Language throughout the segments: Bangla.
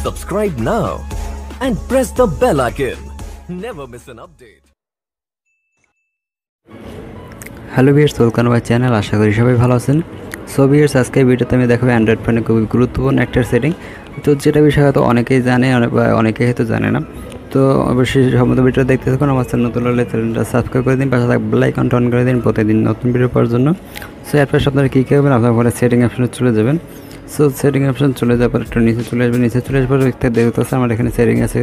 subscribe now and press the bell icon. Never miss an update. Hello viewers, welcome my channel. আশা করি সবাই ভালো আছেন। সো ভিউয়ার্স, আজকে ভিডিওতে আমি দেখাবো অ্যান্ড্রয়েড ফোনে খুবই গুরুত্বপূর্ণ একটা সেটিং। তো যেটা বিষয় হয়তো অনেকেই জানে, অনেকেই হয়তো জানে না। তো অবশ্যই সম্পূর্ণ ভিডিও দেখতে থাকুন। আমার চ্যানেল নতুন হলে চ্যানেলটা সাবস্ক্রাইব করে দিন, পাশে থাকা বেল আইকনটা অন করে দিন প্রতিদিন নতুন ভিডিও পাওয়ার জন্য। সো এরপর আপনারা কী করবেন, আপনার ফোনে সেটিং অপশনে চলে যাবেন। সো সেটিং অপশন চলে যাওয়ার পর একটু নিচে চলে আসবেন। নিচে চলে আসবার দেখতে পাচ্ছেন আমার এখানে সেটিং আছে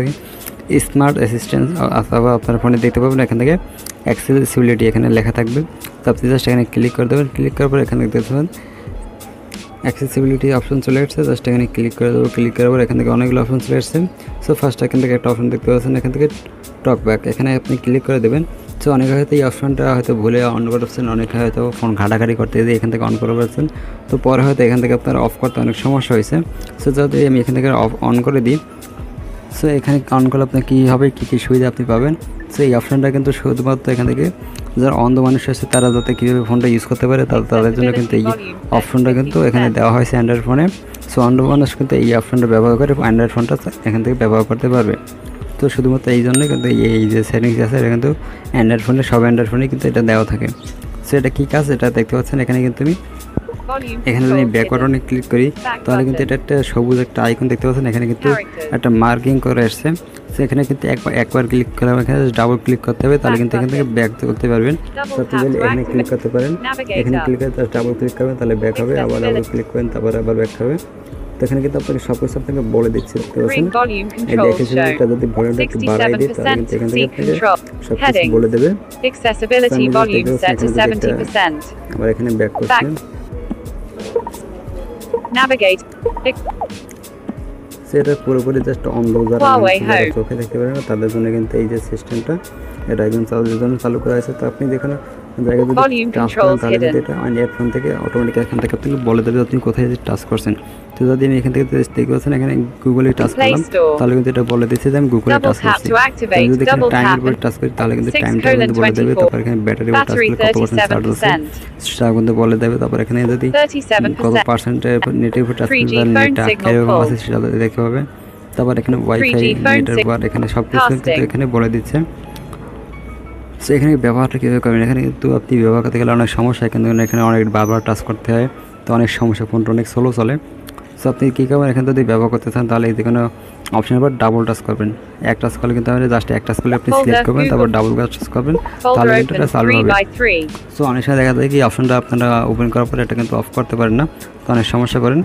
স্মার্ট অ্যাসিস্ট্যান্ট, অথবা আপনার ফোনে দেখতে পাবেন এখান থেকে অ্যাক্সেসিবিলিটি এখানে লেখা থাকবে। তো আপনি জাস্ট এখানে ক্লিক করে দেবেন। ক্লিক করার পর এখানে দেখতে পাবেন অ্যাক্সেসিবিলিটি অপশন চলে আসছে। জাস্ট এখানে ক্লিক করে দেবো। ক্লিক করার পর এখান থেকে অনেকগুলো অপশন চলে আসছে। সো ফার্স্ট এখান থেকে একটা অপশন দেখতে পাচ্ছেন এখান থেকে টকব্যাক, এখানে আপনি ক্লিক করে দেবেন। সো অনেকে হয়তো এই অপশনটা হয়তো ভুলে অন করে পাচ্ছেন, অনেকে হয়তো ফোন ঘাটাঘাটি করতে দিয়ে এখান থেকে অন করে পাচ্ছেন। তো পরে হয়তো এখান থেকে আপনার অফ করতে অনেক সমস্যা হয়েছে। সো যদি আমি এখান থেকে অন করে দিই, সো এখানে অন করলে আপনার কী হবে, কী কী সুবিধা আপনি পাবেন। সো এই অপশানটা কিন্তু শুধুমাত্র এখান থেকে যারা অন্ধ মানুষ আছে তারা যাতে কীভাবে ফোনটা ইউজ করতে পারে তাদের জন্য কিন্তু এই অপশনটা কিন্তু এখানে দেওয়া হয়েছে অ্যান্ড্রয়েড ফোনে। সো অন্ধ মানুষ কিন্তু এই অপশনটা ব্যবহার করে অ্যান্ড্রয়েড ফোনটা এখান থেকে ব্যবহার করতে পারবে। তো শুধুমাত্র এই জন্যই কিন্তু এই যে সেটিংস আছে এটা কিন্তু অ্যান্ড্রয়েড ফোনে, সব অ্যান্ড্রয়েড ফোনে কিন্তু এটা দেওয়া থাকে। সো এটা কী কাজ এটা দেখতে পাচ্ছেন এখানে কিন্তু আমি এখানে যদি ব্যাক বাটনে ক্লিক করি তাহলে কিন্তু এটা একটা সবুজ একটা আইকন দেখতে পাচ্ছেন, এখানে কিন্তু একটা মার্কিং করে আসছে। সো এখানে কিন্তু একবার ক্লিক করে এখানে ডাবল ক্লিক করতে হবে, তাহলে কিন্তু এখান থেকে ব্যাক করতে পারবেন। সো আপনি এখানে ক্লিক করতে পারেন, এখানে ক্লিক করে ডাবল ক্লিক করবেন তাহলে ব্যাক হবে, আবার ডাবল ক্লিক করেন তারপরে আবার ব্যাক হবে। তো এখানে কিন্তু আপনাকে সব কিছু আপনাকে বলে দিচ্ছে, দেখতে পাচ্ছেন এই দেখেছিলেন যদি ভলিউমটা একটু বাড়াই দিই তাহলে কিন্তু এখান থেকে আপনাকে সব কিছু বলে দেবে। আবার এখানে ব্যাক করছেন, navigate সেটা পুরোপুরি জাস্ট অন্ধ যারা চোখে দেখতে পারে না তাদের জন্য কিন্তু এই যে সিস্টেমটা এটা একদম চালু করা হয়েছে। তো আপনি যেখানে জায়গায় যদি টাচ করেন তাহলে কিন্তু এটা অ্যান্ড্রয়েড ফোন থেকে অটোমেটিক এখান থেকে আপনাকে বলে দেবে আপনি কোথায় টাচ করছেন। তো যদি আমি এখান থেকে দেখতে পাচ্ছেন এখানে গুগলে টাচ করলাম তাহলে কিন্তু এটা বলে দিচ্ছে যে আমি গুগলে টাচ করছি। যদি এখানে টাইমের উপরে টাচ করি তাহলে কিন্তু টাইমটা কিন্তু বলে দেবে। তারপর এখানে ব্যাটারি উপরে টাচ করলে কত পার্সেন্ট চার্জ আছে সেটা কিন্তু বলে দেবে। তারপর এখানে যদি কত পার্সেন্টের নেটের উপরে টাচ করি তাহলে নেটটা কিরকম আছে সেটা দেখতে পাবে। তারপর এখানে ওয়াইফাই নেটের উপর এখানে সব কিছু কিন্তু এখানে বলে দিচ্ছে। সো এখানে ব্যবহারটা কীভাবে করবেন, এখানে কিন্তু আপনি ব্যবহার করতে গেলে অনেক সমস্যা, কিন্তু এখানে অনেক বারবার টাচ করতে হয়, তো অনেক সমস্যা, ফোনটা অনেক স্লো চলে। সো আপনি কী করবেন, এখানে যদি ব্যবহার করতে চান তাহলে যে কোনো অপশনের পর ডাবল টাচ করবেন। এক টাচ করলে কিন্তু জাস্ট এক টাচ করলে আপনি সিলেক্ট করবেন, তারপর ডাবল টাচ করবেন তাহলে কিন্তু এটা চালু হবে। সো অনেক সময় দেখা যায় কি অপশনটা আপনারা ওপেন করার পরে এটা কিন্তু অফ করতে পারেন না, তো অনেক সমস্যা করেন।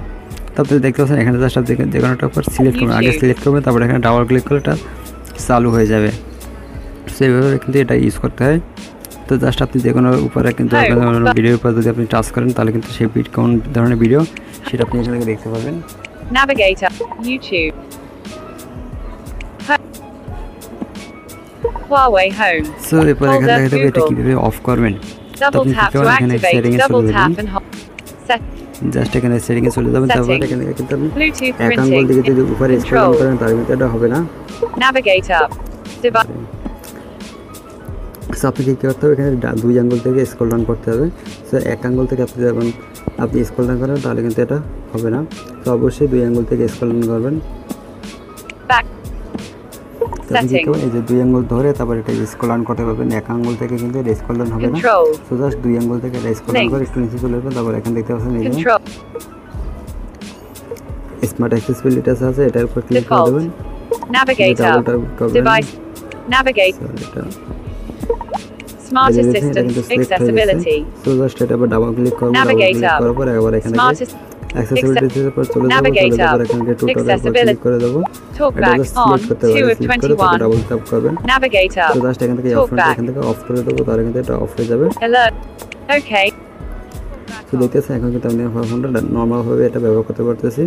তো আপনি দেখতে পাচ্ছেন এখানে জাস্ট আপনি যে কোনোটা উপর সিলেক্ট করবেন, আগে সিলেক্ট করবেন তারপর এখানে ডাবল ক্লিক করলে এটা চালু হয়ে যাবে। সো এইভাবে কিন্তু এটা ইউজ করতে হয়। তো জাস্ট আপনি যে কোনো উপরে কিন্তু ভিডিওর উপর যদি আপনি টাচ করেন তাহলে কিন্তু সেই কোন ধরনের ভিডিও সেটা আপনি এখান থেকে দেখতে পাবেন। Navigator, YouTube, Huawei Home. So এরপর এখানে দেখা যাবে এটা কিভাবে অফ করবেন। Double tap to activate, double tap and hold. Just এখানে সেটিং এ চলে যাবেন, তারপর এখানে কিন্তু আপনি Bluetooth এক আঙ্গুল দিকে যদি উপরে স্ক্রল করেন তাহলে কিন্তু এটা হবে না। Navigator, device. সো আপনি কী করতে হবে, এখানে দুই আঙ্গুল থেকে স্ক্রল ডাউন করতে হবে। সো এক আঙ্গুল থেকে আপনি যখন আপনি স্ক্রল ডাউন করেন তাহলে কিন্তু এটা হবে না। তো অবশ্যই দুই আঙ্গুল থেকে স্ক্রল ডাউন করবেন। এই যে দুই আঙ্গুল ধরে তারপর এটা স্ক্রল ডাউন করতে পারবেন, এক আঙ্গুল থেকে কিন্তু এটা স্ক্রল ডাউন হবে না। সো জাস্ট দুই আঙ্গুল থেকে এটা স্ক্রল ডাউন করে একটু নিচে চলে যাবেন, তারপর এখানে দেখতে পাচ্ছেন এই যে স্মার্ট অ্যাক্সেসিবিলিটি আছে এটার উপর ক্লিক করে দেবেন। Navigator, device, navigate, smart assistant, accessibility. So just এটা আবার ডাবল ক্লিক করবেন, ডাবল ক্লিক করার পর একবার এখানে অ্যাক্সেসিবিলিটির উপর চলে যাব, তারপর এখানে টোটাল ক্লিক করে দেব। Talkback on 2 of 21. Double tap করবেন, Navigator, তো জাস্ট এখান থেকে এখান থেকে অফ করে দেব, তাহলে কিন্তু এটা অফ হয়ে যাবে। alert, okay. সো দেখতেছেন এখন কিন্তু আমি ফোনটা নর্মাল ভাবে এটা ব্যবহার করতে পারতেছি।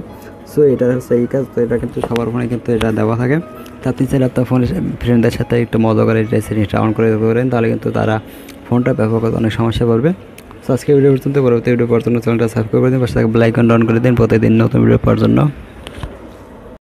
সো এটা হচ্ছে এই কাজ। তো এটা কিন্তু সবার ফোনে কিন্তু এটা দেওয়া থাকে। তো আপনি চাইলে আপনার ফোনের ফ্রেন্ডদের সাথে একটু মজা করে এটা সেটিংসটা অন করে দিতে পারেন, তাহলে কিন্তু তারা ফোনটা ব্যবহার করতে অনেক সমস্যা পড়বে। সো আজকে ভিডিও পর্যন্ত, পরবর্তী ভিডিও পাওয়ার জন্য চ্যানেলটা সাবস্ক্রাইব করে দিন, পাশে বেল আইকনটা অন করে দিন প্রতিদিন নতুন ভিডিও পাওয়ার জন্য।